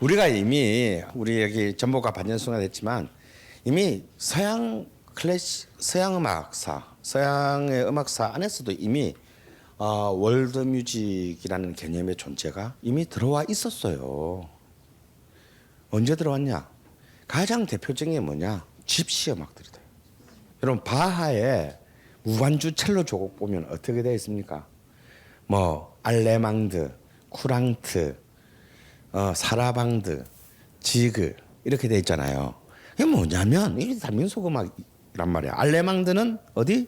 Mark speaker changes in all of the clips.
Speaker 1: 우리가 이미 우리 여기 전보가 반년수가 됐지만 이미 서양 서양 음악사, 서양의 음악사 안에서도 이미 월드 뮤직이라는 개념의 존재가 이미 들어와 있었어요. 언제 들어왔냐? 가장 대표적인 게 뭐냐? 집시 음악들이다. 여러분 바하의 무반주 첼로 조곡 보면 어떻게 되어 있습니까? 뭐 알레망드, 쿠랑트, 사라방드, 지그 이렇게 되어 있잖아요. 이게 뭐냐면 이게 다 민속 음악이란 말이야. 알레망드는 어디?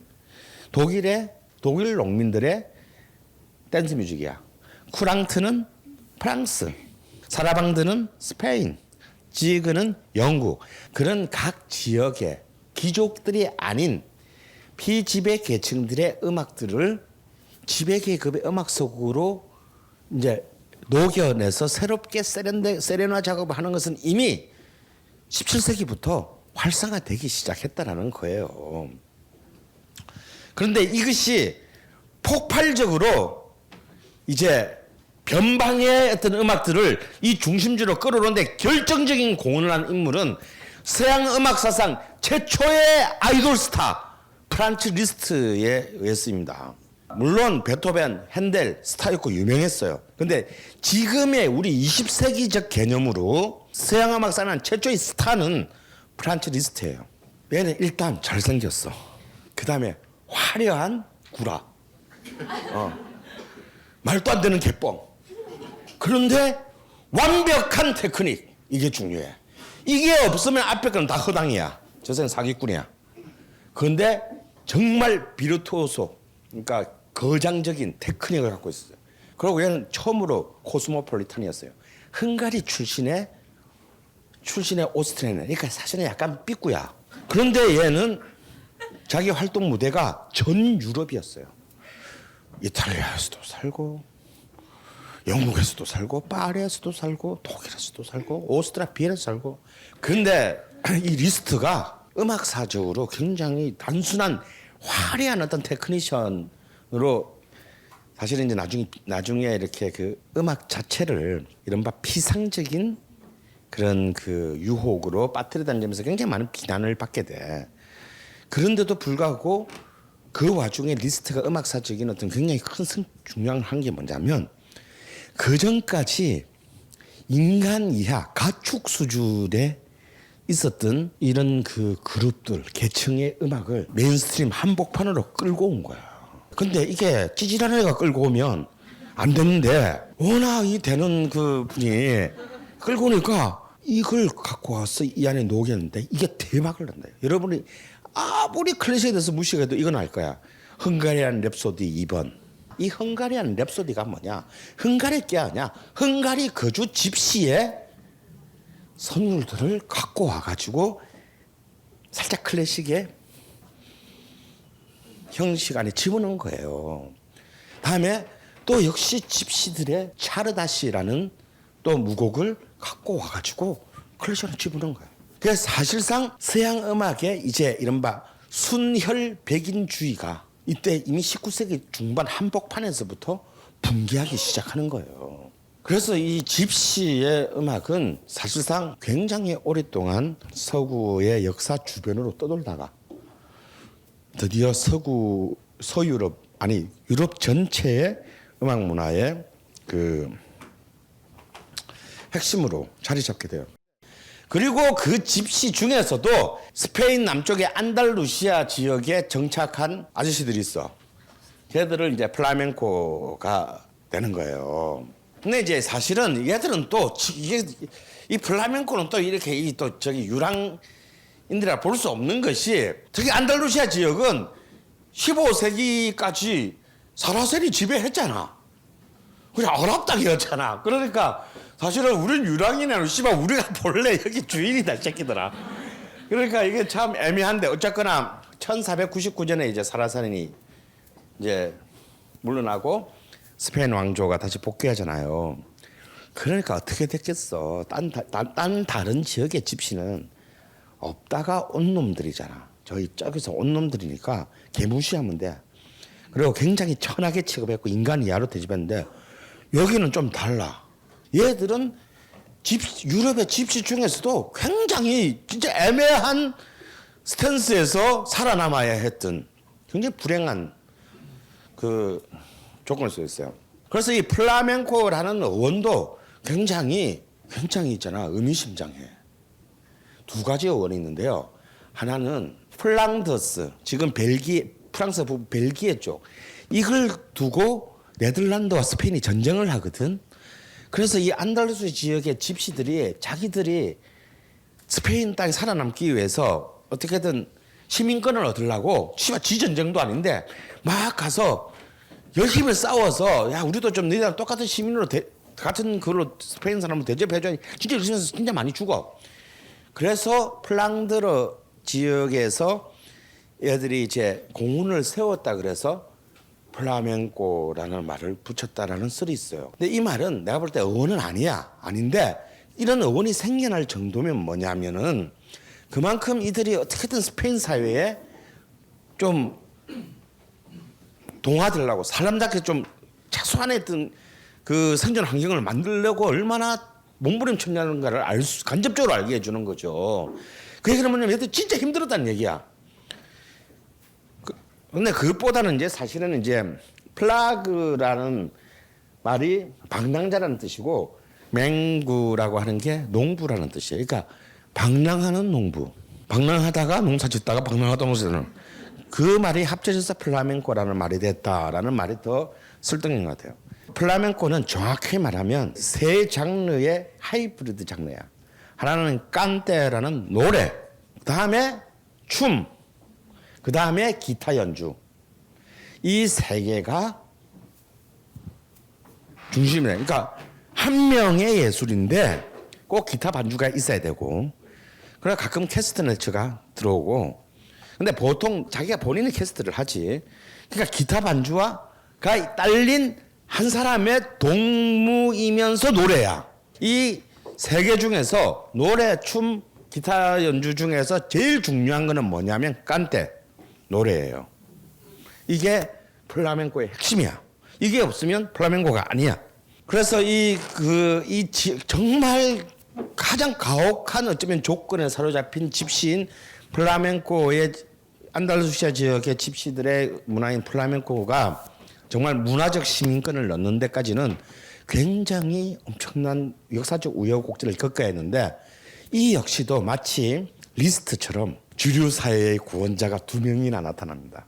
Speaker 1: 독일 농민들의 댄스 뮤직이야. 쿠랑트는 프랑스, 사라방드는 스페인, 지그는 영국. 그런 각 지역의 귀족들이 아닌 피지배 계층들의 음악들을 지배계급의 음악 속으로 이제 녹여내서 새롭게 세련화 작업을 하는 것은 이미 17세기부터 활성화되기 시작했다라는 거예요. 그런데 이것이 폭발적으로 이제 변방의 어떤 음악들을 이 중심지로 끌어오는데 결정적인 공헌을 한 인물은 서양 음악 사상 최초의 아이돌 스타 프란츠 리스트에 의했습니다. 물론 베토벤, 핸델 스타였고 유명했어요. 근데 지금의 우리 20세기적 개념으로 서양 음악사는 최초의 스타는 프란츠 리스트예요. 얘는 일단 잘생겼어. 그 다음에 화려한 구라. 말도 안 되는 개뻥. 그런데 완벽한 테크닉. 이게 중요해. 이게 없으면 앞에 거는 다 허당이야. 저 새는 사기꾼이야. 그런데 정말 비르투오소, 그러니까 거장적인 테크닉을 갖고 있어요. 그리고 얘는 처음으로 코스모폴리탄이었어요. 헝가리 출신의 오스트리아는, 그러니까 사실은 약간 삐꾸야. 그런데 얘는 자기 활동 무대가 전 유럽이었어요. 이탈리아에서도 살고, 영국에서도 살고, 파리에서도 살고, 독일에서도 살고, 오스트리아 비엔에서 살고. 그런데 이 리스트가 음악사적으로 굉장히 단순한 화려한 어떤 테크니션으로 사실은 이제 나중에 이렇게 그 음악 자체를 이른바 피상적인 그런 그 유혹으로 빠뜨려 다니면서 굉장히 많은 비난을 받게 돼. 그런데도 불구하고 그 와중에 리스트가 음악사적인 어떤 굉장히 큰 중요한 게 뭐냐면 그 전까지 인간 이하 가축 수준의 있었던 이런 그 그룹들, 계층의 음악을 메인스트림 한복판으로 끌고 온 거야. 근데 이게 찌질한 애가 끌고 오면 안 되는데 워낙 이 되는 그 분이 끌고 오니까 이걸 갖고 와서 이 안에 녹였는데 이게 대박을 난다. 여러분이 아무리 클래식에 대해서 무식해도 이건 알 거야. 헝가리안 랩소디 2번. 이 헝가리안 랩소디가 뭐냐? 헝가리 게 아니야. 헝가리 거주 집시의 선율들을 갖고 와가지고 살짝 클래식의 형식 안에 집어넣은 거예요. 다음에 또 역시 집시들의 차르다시라는 또 무곡을 갖고 와가지고 클래식 안에 집어넣은 거예요. 그래서 사실상 서양 음악의 이제 이른바 순혈 백인주의가 이때 이미 19세기 중반 한복판에서부터 붕괴하기 시작하는 거예요. 그래서 이 집시의 음악은 사실상 굉장히 오랫동안 서구의 역사 주변으로 떠돌다가 드디어 서유럽, 아니 유럽 전체의 음악 문화의 그 핵심으로 자리 잡게 돼요. 그리고 그 집시 중에서도 스페인 남쪽의 안달루시아 지역에 정착한 아저씨들이 있어. 걔들을 이제 플라멩코가 되는 거예요. 근데 이제 사실은 얘들은 또 이게 이 플라멩코는 또 이렇게 이 또 저기 유랑인들이라 볼 수 없는 것이 특히 안달루시아 지역은 15세기까지 사라셀이 지배했잖아. 그냥 아랍 땅이었잖아. 그러니까 사실은 우린 유랑이나 씨발 우리가 본래 여기 주인이다 새끼들아. 그러니까 이게 참 애매한데 어쨌거나 1499년에 이제 사라셀이 이제 물러나고 스페인 왕조가 다시 복귀하잖아요. 그러니까 어떻게 됐겠어. 딴 다른 지역의 집시는 없다가 온 놈들이잖아. 저기서 온 놈들이니까 개무시하면 돼. 그리고 굉장히 천하게 취급했고 인간 이하로 대접했는데 여기는 좀 달라. 얘들은 유럽의 집시 중에서도 굉장히 진짜 애매한 스탠스에서 살아남아야 했던 굉장히 불행한 그 조건을 쓰였어요. 그래서 이 플라멩코라는 어원도 굉장히 있잖아. 의미심장해. 두 가지 어원이 있는데요. 하나는 플랑드스, 지금 프랑스 부분 벨기에 쪽. 이걸 두고 네덜란드와 스페인이 전쟁을 하거든. 그래서 이 안달루스 지역의 집시들이 자기들이 스페인 땅에 살아남기 위해서 어떻게든 시민권을 얻으려고 지전쟁도 아닌데 막 가서 열심히 싸워서 야 우리도 좀 너희랑 똑같은 시민으로 같은 그걸로 스페인 사람을 대접해줘. 진짜 열심히 해서 진짜 많이 죽어. 그래서 플랑드르 지역에서 애들이 이제 공훈을 세웠다 그래서 플라멩코라는 말을 붙였다라는 썰이 있어요. 근데 이 말은 내가 볼 때 어원은 아닌데 이런 어원이 생겨날 정도면 뭐냐면은 그만큼 이들이 어떻게든 스페인 사회에 좀 동화되려고 사람답게 좀 최소한의 그 생존 환경을 만들려고 얼마나 몸부림쳤냐는가를 간접적으로 알게 해주는 거죠. 그 얘기는 뭐냐면 얘들 진짜 힘들었다는 얘기야. 근데 그것보다는 이제 사실은 이제 플라그라는 말이 방랑자라는 뜻이고 맹구라고 하는 게 농부라는 뜻이에요. 그러니까 방랑하는 농부. 방랑하다가 농사 짓다가 방랑하다 농사 짓는 그 말이 합쳐져서 플라멩코라는 말이 됐다라는 말이 더 설득인 것 같아요. 플라멩코는 정확히 말하면 세 장르의 하이브리드 장르야. 하나는 깐테라는 노래, 그 다음에 춤, 그 다음에 기타 연주. 이 세 개가 중심이에요. 그러니까 한 명의 예술인데 꼭 기타 반주가 있어야 되고, 그래 가끔 캐스터네츠가 들어오고, 근데 보통 자기가 본인이 캐스트를 하지. 그러니까 기타 반주와가 딸린 한 사람의 동무이면서 노래야. 이 세 개 중에서 노래, 춤, 기타 연주 중에서 제일 중요한 거는 뭐냐면 깐테, 노래예요. 이게 플라멩코의 핵심이야. 이게 없으면 플라멩코가 아니야. 그래서 정말 가장 가혹한 어쩌면 조건에 사로잡힌 집시인 플라멩코의 안달루시아 지역의 집시들의 문화인 플라멩코가 정말 문화적 시민권을 넣는 데까지는 굉장히 엄청난 역사적 우여곡절을 겪어야 했는데 이 역시도 마치 리스트처럼 주류 사회의 구원자가 두 명이나 나타납니다.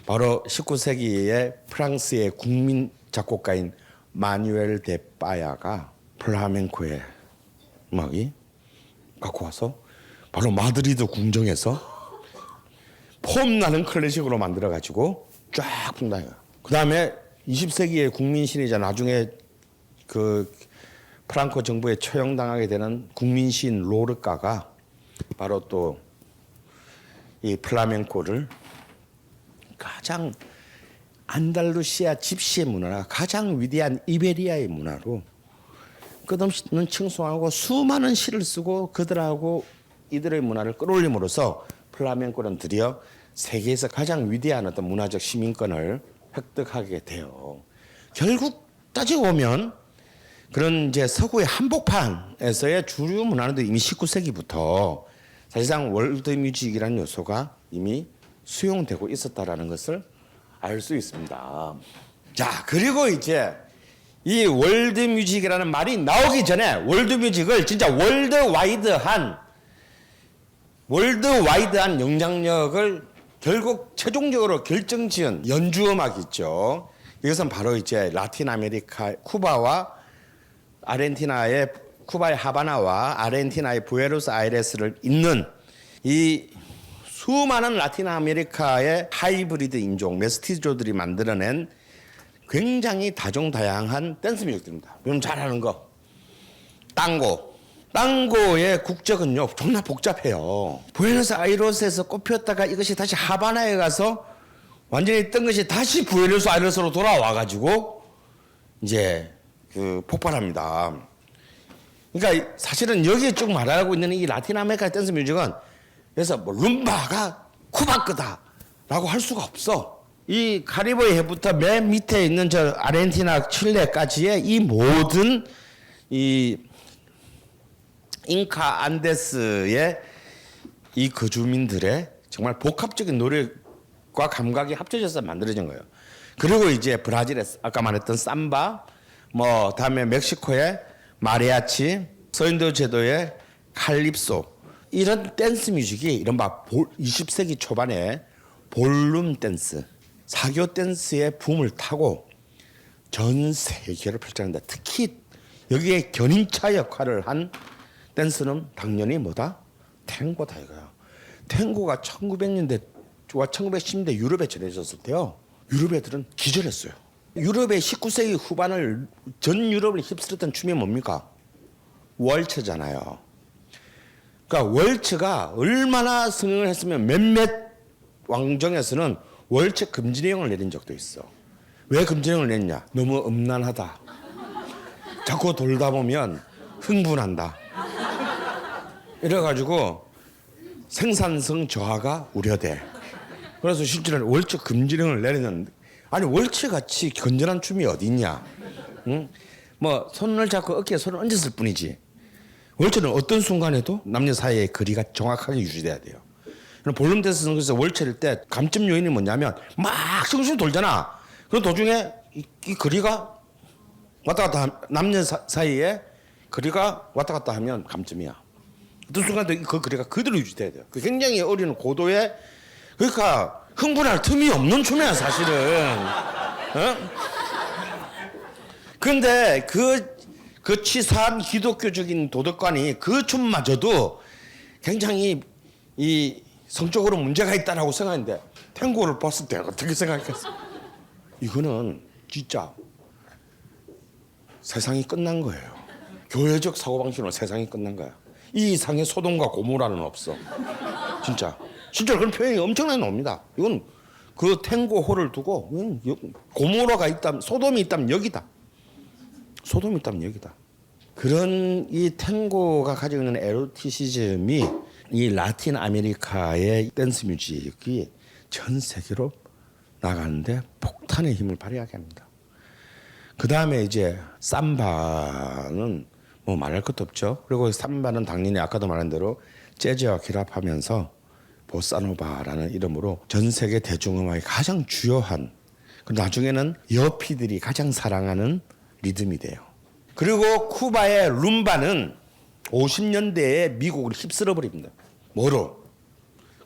Speaker 1: 바로 19세기의 프랑스의 국민 작곡가인 마뉴엘 데 빠야가 플라멩코의 음악이 갖고 와서 바로 마드리드 궁정에서 폼나는 클래식으로 만들어가지고 쫙 분다요. 그 다음에 20세기의 국민신이자 나중에 그 프랑코 정부에 처형당하게 되는 국민시인 로르카가 바로 또 이 플라멩코를 가장 안달루시아 집시의 문화나 가장 위대한 이베리아의 문화로 끝없는 칭송하고 수많은 시를 쓰고 그들하고 이들의 문화를 끌어올림으로써 플라멩코는 드디어 세계에서 가장 위대한 어떤 문화적 시민권을 획득하게 돼요. 결국 따지고 보면 그런 이제 서구의 한복판에서의 주류 문화는 이미 19세기부터 사실상 월드뮤직이라는 요소가 이미 수용되고 있었다라는 것을 알 수 있습니다. 자, 그리고 이제 이 월드뮤직이라는 말이 나오기 전에 월드뮤직을 진짜 월드와이드한 영향력을 결국 최종적으로 결정지은 연주음악 있죠. 이것은 바로 이제 라틴 아메리카 쿠바와 아르헨티나의 쿠바의 하바나와 아르헨티나의 부에노스아이레스를 잇는 이 수많은 라틴 아메리카의 하이브리드 인종 메스티조들이 만들어낸 굉장히 다종다양한 댄스 뮤직들입니다. 여러분 잘 아는 거 땅고. 땅고의 국적은요 정말 복잡해요. 부에노스아이레스에서 꽃피웠다가 이것이 다시 하바나에 가서 완전히 뜬 것이 다시 부에노스아이레스로 돌아와가지고 이제 그 폭발합니다. 그러니까 사실은 여기에 쭉 말하고 있는 이 라틴 아메리카 댄스 뮤직은 그래서 뭐 룸바가 쿠바 거다라고 할 수가 없어. 이 카리브해 해부터 맨 밑에 있는 저 아르헨티나, 칠레까지의 이 모든 이 잉카 안데스의 이 거주민들의 정말 복합적인 노력과 감각이 합쳐져서 만들어진 거예요. 그리고 이제 브라질의 아까 말했던 삼바, 뭐 다음에 멕시코의 마리아치, 서인도 제도의 칼립소, 이런 댄스 뮤직이 이른바 20세기 초반에 볼룸 댄스, 사교 댄스의 붐을 타고 전 세계를 펼쳤는데, 특히 여기에 견인차 역할을 한 댄스는 당연히 뭐다? 탱고다 이거야. 탱고가 1900년대와 1910년대 유럽에 전해졌을 때요, 유럽 애들은 기절했어요. 유럽의 19세기 후반을 전 유럽을 휩쓸었던 춤이 뭡니까? 월츠잖아요. 그러니까 월츠가 얼마나 성행을 했으면 몇몇 왕정에서는 월츠 금지령을 내린 적도 있어. 왜 금지령을 냈냐? 너무 음란하다. 자꾸 돌다 보면 흥분한다. 이래가지고 생산성 저하가 우려돼. 그래서 실제로 월츠 금지령을 내렸는데, 아니 월츠 같이 건전한 춤이 어디 있냐? 응? 뭐 손을 잡고 어깨에 손을 얹었을 뿐이지. 월츠는 어떤 순간에도 남녀 사이의 거리가 정확하게 유지돼야 돼요. 볼룸 댄스는 그래서 월츠일 때 감점 요인이 뭐냐면 막 숭숭 돌잖아. 그 도중에 이 거리가 왔다 갔다 남녀 사이에 거리가 왔다 갔다 하면 감점이야. 어떤 순간에도 그 거리가 그대로 유지돼야 돼요. 그 굉장히 어린 고도의, 그러니까 흥분할 틈이 없는 춤이야 사실은. 그런데 그 치사한 기독교적인 도덕관이 그 춤마저도 굉장히 이 성적으로 문제가 있다라고 생각했는데, 탱고를 봤을 때 어떻게 생각했어? 이거는 진짜 세상이 끝난 거예요. 교회적 사고방식으로 세상이 끝난 거야. 이 이상의 소돔과 고모라는 없어. 진짜. 실제로 그런 표현이 엄청나게 나옵니다. 이건 그 탱고호를 두고 고모라가 있다면, 소돔이 있다면 여기다. 소돔이 있다면 여기다. 그런 이 탱고가 가지고 있는 에로티시즘이 이 라틴 아메리카의 댄스 뮤직이 전 세계로 나가는데 폭탄의 힘을 발휘하게 합니다. 그 다음에 이제 삼바는 뭐 말할 것도 없죠. 그리고 삼바는 당연히 아까도 말한 대로 재즈와 결합하면서 보사노바라는 이름으로 전 세계 대중음악의 가장 주요한, 그리고 나중에는 여피들이 가장 사랑하는 리듬이 돼요. 그리고 쿠바의 룸바는 50년대에 미국을 휩쓸어 버립니다. 뭐로?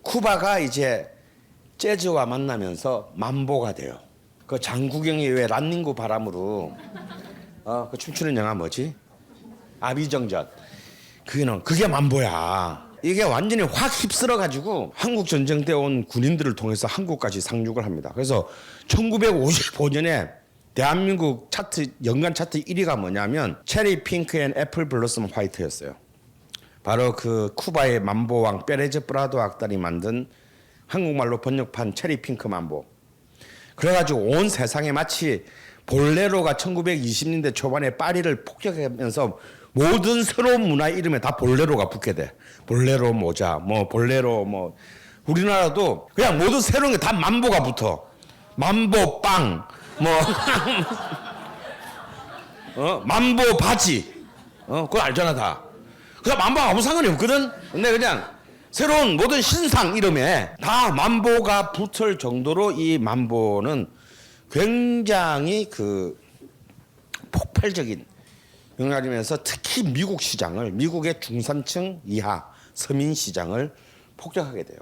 Speaker 1: 쿠바가 이제 재즈와 만나면서 mam보가 돼요. 그 장국영이 왜 란닝구 바람으로 그 춤추는 영화 뭐지? 아비정전. 그게 mam보야. 이게 완전히 확 휩쓸어 가지고 한국 전쟁 때 온 군인들을 통해서 한국까지 상륙을 합니다. 그래서 1955년에 대한민국 차트, 연간 차트 1위가 뭐냐면 체리 핑크 앤 애플 블러썸 화이트였어요. 바로 그 쿠바의 mam보왕 페레즈 프라도 악단이 만든 한국말로 번역판 체리 핑크 mam보. 그래가지고 온 세상에 마치 볼레로가 1920년대 초반에 파리를 폭격하면서 모든 새로운 문화 이름에 다 볼레로가 붙게 돼. 볼레로 모자, 뭐 볼레로 뭐, 우리나라도 그냥 모든 새로운 게 다 mam보가 붙어. mam보 빵, 뭐 mam보 바지, 그거 알잖아 다. 그래서 mam보가 아무 상관이 없거든. 근데 그냥 새로운 모든 신상 이름에 다 mam보가 붙을 정도로 이 mam보는 굉장히 그 폭발적인 영향이면서 특히 미국 시장을, 미국의 중산층 이하 서민 시장을 폭격하게 돼요.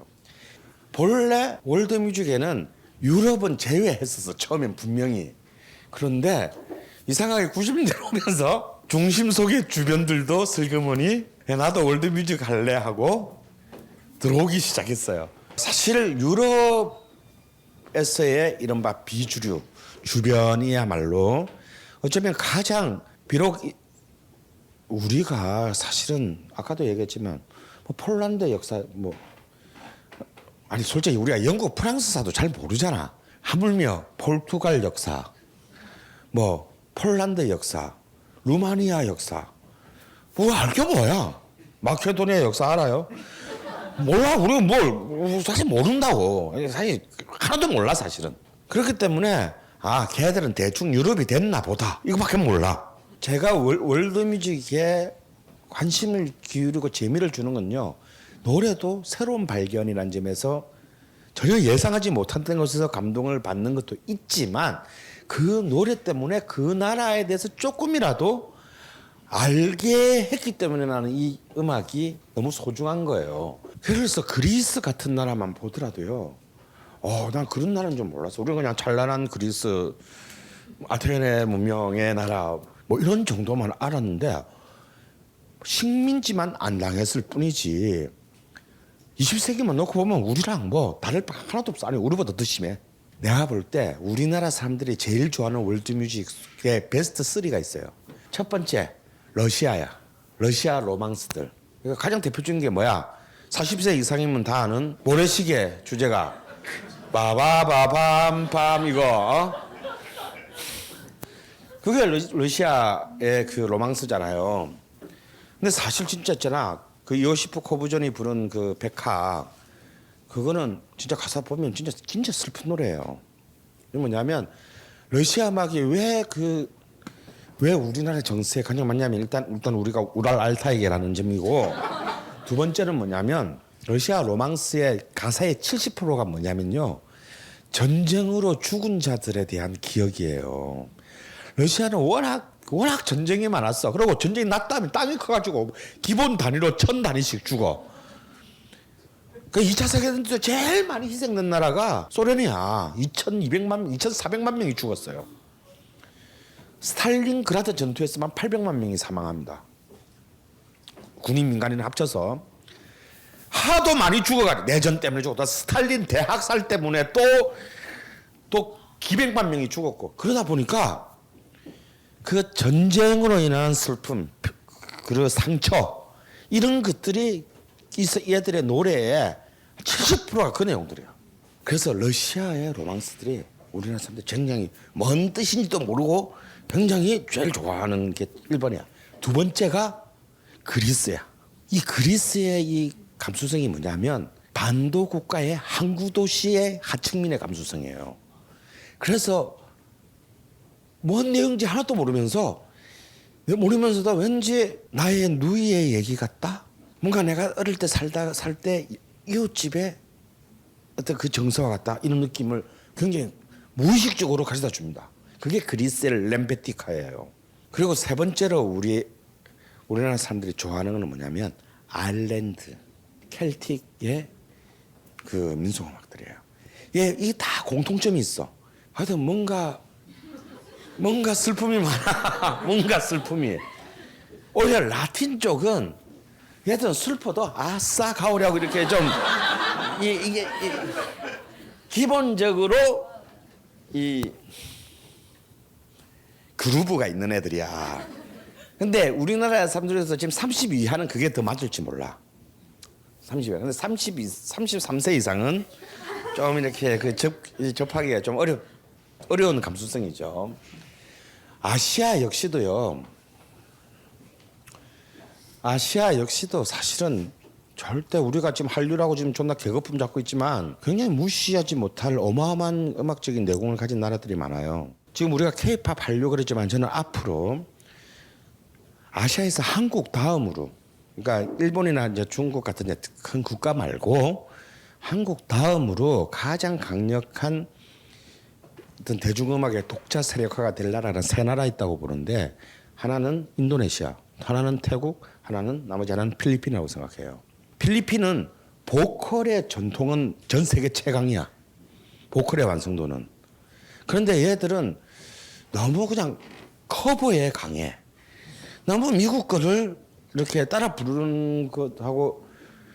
Speaker 1: 본래 월드뮤직에는 유럽은 제외했었어, 처음엔 분명히. 그런데 이상하게 90년대 오면서 중심 속의 주변들도 슬그머니 나도 월드뮤직 할래 하고 들어오기 시작했어요. 사실 유럽에서의 이른바 비주류 주변이야말로 어쩌면 가장, 비록 우리가 사실은 아까도 얘기했지만 뭐 폴란드 역사, 뭐 아니 솔직히 우리가 영국 프랑스사도 잘 모르잖아. 하물며 포르투갈 역사, 뭐 폴란드 역사, 루마니아 역사, 뭐 알 게 뭐야? 마케도니아 역사 알아요? 몰라. 우리가 뭘 사실 모른다고. 사실 하나도 몰라 사실은. 그렇기 때문에 걔들은 대충 유럽이 됐나 보다, 이거밖에 몰라. 제가 월드뮤직에 관심을 기울이고 재미를 주는 건요. 노래도 새로운 발견이라는 점에서 전혀 예상하지 못했던 곳에서 감동을 받는 것도 있지만 그 노래 때문에 그 나라에 대해서 조금이라도 알게 했기 때문에 나는 이 음악이 너무 소중한 거예요. 그래서 그리스 같은 나라만 보더라도요. 난 그런 나라는 좀 몰랐어. 우리는 그냥 찬란한 그리스, 아테네 문명의 나라 뭐 이런 정도만 알았는데 식민지만 안 당했을 뿐이지 20세기만 놓고 보면 우리랑 뭐 다를 바 하나도 없어. 아니 우리보다 더 심해. 내가 볼 때 우리나라 사람들이 제일 좋아하는 월드뮤직의 베스트 3가 있어요. 첫 번째 러시아야. 러시아 로망스들. 그러니까 가장 대표적인 게 뭐야? 40세 이상이면 다 아는 모래시계 주제가 바바바밤밤 이거. 그게 러시아의 그 로망스잖아요. 근데 사실 진짜 있잖아. 그 요시프 코브존이 부른 그 백화 그거는 진짜 가사 보면 진짜 슬픈 노래예요. 이게 뭐냐면 러시아 음악이 왜 우리나라 정세에 가장 맞냐면 일단 우리가 우랄 알타이게라는 점이고 두 번째는 뭐냐면 러시아 로망스의 가사의 70%가 뭐냐면요. 전쟁으로 죽은 자들에 대한 기억이에요. 러시아는 워낙 전쟁이 많았어. 그리고 전쟁이 났다면 땅이 커가지고 기본 단위로 1000단위씩 죽어. 그 2차 세계대전 때 제일 많이 희생된 나라가 소련이야. 2400만 명이 죽었어요. 스탈린그라드 전투에서만 800만 명이 사망합니다. 군인 민간인 합쳐서 하도 많이 죽어가지고 내전 때문에 죽었다. 스탈린 대학살 때문에 또 기백만 명이 죽었고 그러다 보니까 그 전쟁으로 인한 슬픔, 그리고 상처 이런 것들이 얘들의 노래에 70%가 그 내용들이야. 그래서 러시아의 로망스들이 우리나라 사람들 굉장히 뭔 뜻인지도 모르고 굉장히 제일 좋아하는 게 1번이야. 두 번째가 그리스야. 이 그리스의 이 감수성이 뭐냐면 반도 국가의 항구 도시의 하층민의 감수성이에요. 그래서 뭔 내용인지 하나도 모르면서도 왠지 나의 누이의 얘기 같다. 뭔가 내가 어릴 때 살 때 이웃집에 어떤 그 정서와 같다 이런 느낌을 굉장히 무의식적으로 가져다 줍니다. 그게 그리스의 렘베티카예요. 그리고 세 번째로 우리나라 사람들이 좋아하는 건 뭐냐면 아일랜드, 켈틱의 그 민속 음악들이에요. 이게 다 공통점이 있어. 하여튼 뭔가 슬픔이 많아. 뭔가 슬픔이. 오히려 라틴 쪽은 얘들은 슬퍼도 아싸 가오리하고 이렇게 좀 이게 기본적으로 이 그루브가 있는 애들이야. 근데 우리나라 사람들에서 지금 30 이하는 그게 더 맞을지 몰라. 30 이하. 근데 33세 이상은 좀 이렇게 접하기가 좀 어려운 감수성이죠. 아시아 역시도 사실은 절대 우리가 지금 한류라고 지금 존나 계급품 잡고 있지만 굉장히 무시하지 못할 어마어마한 음악적인 내공을 가진 나라들이 많아요. 지금 우리가 K-팝 한류 그랬지만 저는 앞으로 아시아에서 한국 다음으로, 그러니까 일본이나 이제 중국 같은 이제 큰 국가 말고 한국 다음으로 가장 강력한 어떤 대중음악의 독자 세력화가 될 나라는 세 나라 있다고 보는데 하나는 인도네시아, 하나는 태국, 나머지 하나는 필리핀이라고 생각해요. 필리핀은 보컬의 전통은 전 세계 최강이야. 보컬의 완성도는. 그런데 얘들은 너무 그냥 커버에 강해. 너무 미국 거를 이렇게 따라 부르는 것하고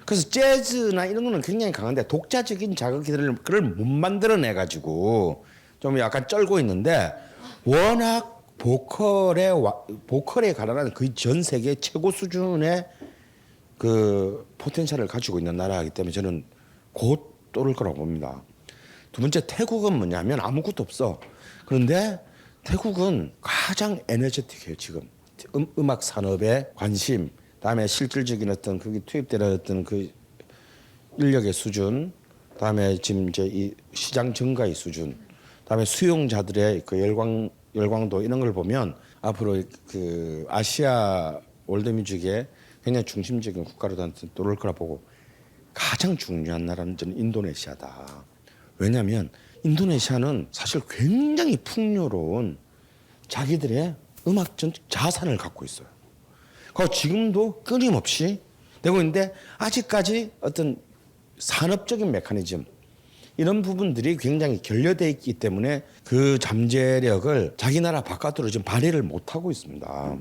Speaker 1: 그래서 재즈나 이런 거는 굉장히 강한데 독자적인 자극들을 못 만들어내가지고 좀 약간 쩔고 있는데 워낙 보컬에 관한 거의 전 세계 최고 수준의 그 포텐셜을 가지고 있는 나라이기 때문에 저는 곧 오를 거라고 봅니다. 두 번째 태국은 뭐냐면 아무것도 없어. 그런데 태국은 가장 에너제틱해요 지금. 음악 산업의 관심, 다음에 실질적인 어떤 거기 투입되는 어떤 그 인력의 수준, 다음에 지금 이제 이 시장 증가의 수준, 다음에 수용자들의 그 열광도 이런 걸 보면 앞으로 그 아시아 월드뮤직의 굉장히 중심적인 국가로 떠올 거라 보고 가장 중요한 나라는 저는 인도네시아다. 왜냐하면 인도네시아는 사실 굉장히 풍요로운 자기들의 음악적 자산을 갖고 있어요. 그리고 지금도 끊임없이 되고 있는데 아직까지 어떤 산업적인 메커니즘 이런 부분들이 굉장히 결여되어 있기 때문에 그 잠재력을 자기 나라 바깥으로 지금 발휘를 못하고 있습니다.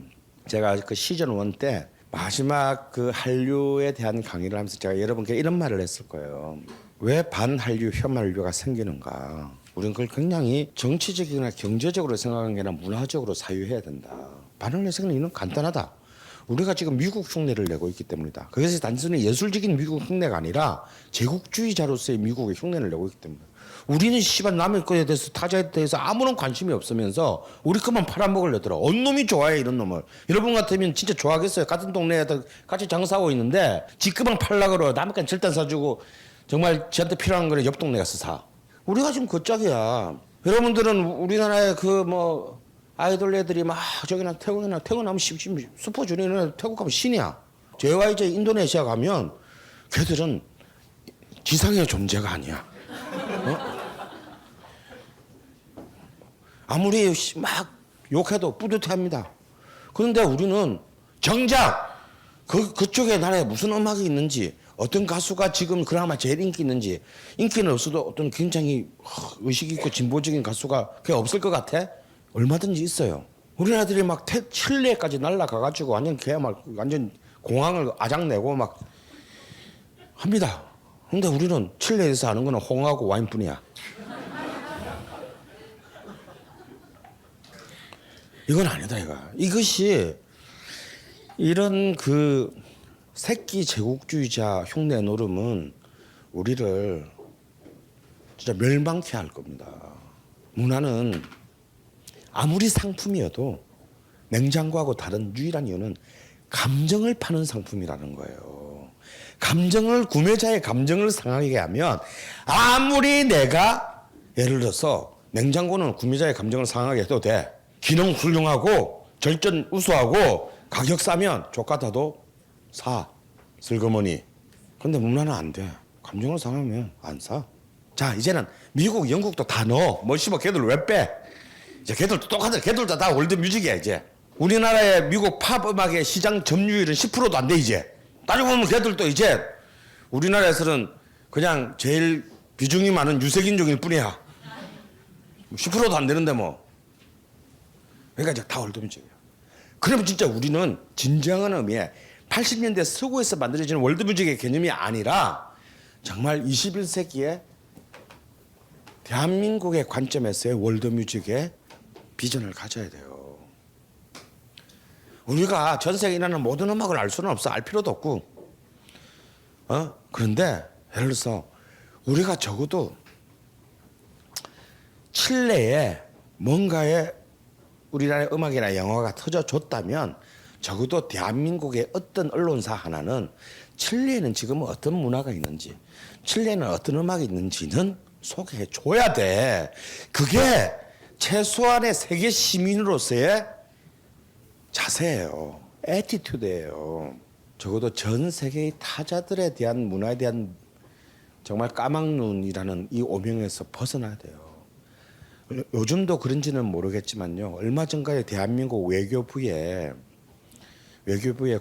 Speaker 1: 제가 그 시즌 1 때 마지막 그 한류에 대한 강의를 하면서 제가 여러분께 이런 말을 했을 거예요. 왜 반한류, 혐한류가 생기는가? 우리는 그걸 굉장히 정치적이나 경제적으로 생각하는 게 아니라 문화적으로 사유해야 된다. 반한류의 생기는 간단하다. 우리가 지금 미국 흉내를 내고 있기 때문이다. 그것이 단순히 예술적인 미국 흉내가 아니라 제국주의자로서의 미국의 흉내를 내고 있기 때문이다. 우리는 씨발 남의 거에 대해서 타자에 대해서 아무런 관심이 없으면서 우리 것만 팔아먹으려더라. 어느 놈이 좋아해 이런 놈을. 여러분 같으면 진짜 좋아하겠어요. 같은 동네에서 같이 장사하고 있는데 지 것만 팔려고 그러 남의 건 절대 사주고 정말 지한테 필요한 거는 옆 동네 가서 사. 우리가 지금 그 짝이야. 여러분들은 우리나라의 그 뭐 아이돌 애들이 막 저기나 태국하면 슈퍼주니어는 태국 가면 신이야. JYJ 인도네시아 가면 걔들은 지상의 존재가 아니야. 어? 아무리 막 욕해도 뿌듯해합니다. 그런데 우리는 정작 그쪽에 나라에 무슨 음악이 있는지 어떤 가수가 지금 그나마 제일 인기 있는지 인기는 없어도 어떤 굉장히 의식 있고 진보적인 가수가 그게 없을 것 같아? 얼마든지 있어요. 우리나라들이 막 칠레까지 날아가가지고 완전 공항을 아작내고 막 합니다. 근데 우리는 칠레에서 하는 거는 홍하고 와인뿐이야. 이건 아니다 이거. 이것이 이런 그 새끼 제국주의자 흉내 노름은 우리를 진짜 멸망케 할 겁니다. 문화는 아무리 상품이어도 냉장고하고 다른 유일한 이유는 감정을 파는 상품이라는 거예요. 구매자의 감정을 상하게 하면 아무리 내가 예를 들어서 냉장고는 구매자의 감정을 상하게 해도 돼. 기능 훌륭하고 절전 우수하고 가격 싸면 족같아도 사. 슬그머니. 근데 문화는 안 돼. 감정을 상하면 안 사. 자 이제는 미국, 영국도 다 넣어. 뭐 씨발 걔들 왜 빼? 이제 걔들도 똑같아. 걔들도 다 월드뮤직이야 이제. 우리나라의 미국 팝 음악의 시장 점유율은 10%도 안 돼 이제. 따지고 보면 걔들도 이제 우리나라에서는 그냥 제일 비중이 많은 유색인종일 뿐이야. 10%도 안 되는데 뭐. 그러니까 이제 다 월드뮤직이야. 그러면 진짜 우리는 진정한 의미의 80년대 서구에서 만들어진 월드뮤직의 개념이 아니라 정말 21세기에 대한민국의 관점에서의 월드뮤직의 비전을 가져야 돼요. 우리가 전 세계에 일어나는 모든 음악을 알 수는 없어. 알 필요도 없고. 그런데 예를 들어서 우리가 적어도 칠레에 뭔가의 우리나라의 음악이나 영화가 터져줬다면 적어도 대한민국의 어떤 언론사 하나는 칠레에는 지금 어떤 문화가 있는지 칠레에는 어떤 음악이 있는지는 소개해 줘야 돼. 그게 최소한의 세계 시민으로서의 자세예요. 애티튜드예요. 적어도 전 세계의 타자들에 대한 문화에 대한 정말 까막눈이라는 이 오명에서 벗어나야 돼요. 요즘도 그런지는 모르겠지만요. 얼마 전까지 대한민국 외교부에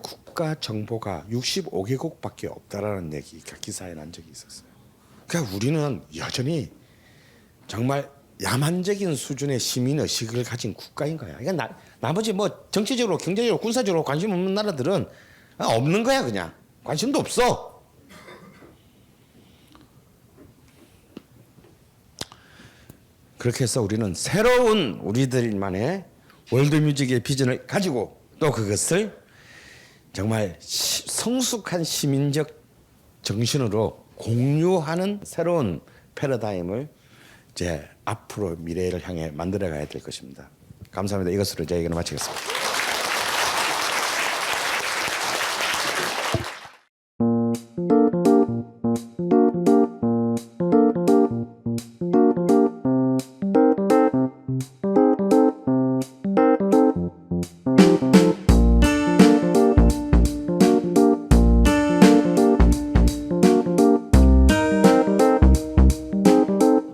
Speaker 1: 국가 정보가 65개국밖에 없다라는 얘기가 기사에 난 적이 있었어요. 그러니까 우리는 여전히 정말 야만적인 수준의 시민 의식을 가진 국가인 거야. 그러니까 나머지 뭐 정치적으로, 경제적으로, 군사적으로 관심 없는 나라들은 없는 거야 그냥. 관심도 없어. 그렇게 해서 우리는 새로운 우리들만의 월드뮤직의 비전을 가지고 또 그것을 정말 성숙한 시민적 정신으로 공유하는 새로운 패러다임을 이제 앞으로 미래를 향해 만들어가야 될 것입니다. 감사합니다. 이것으로 제 얘기를 마치겠습니다.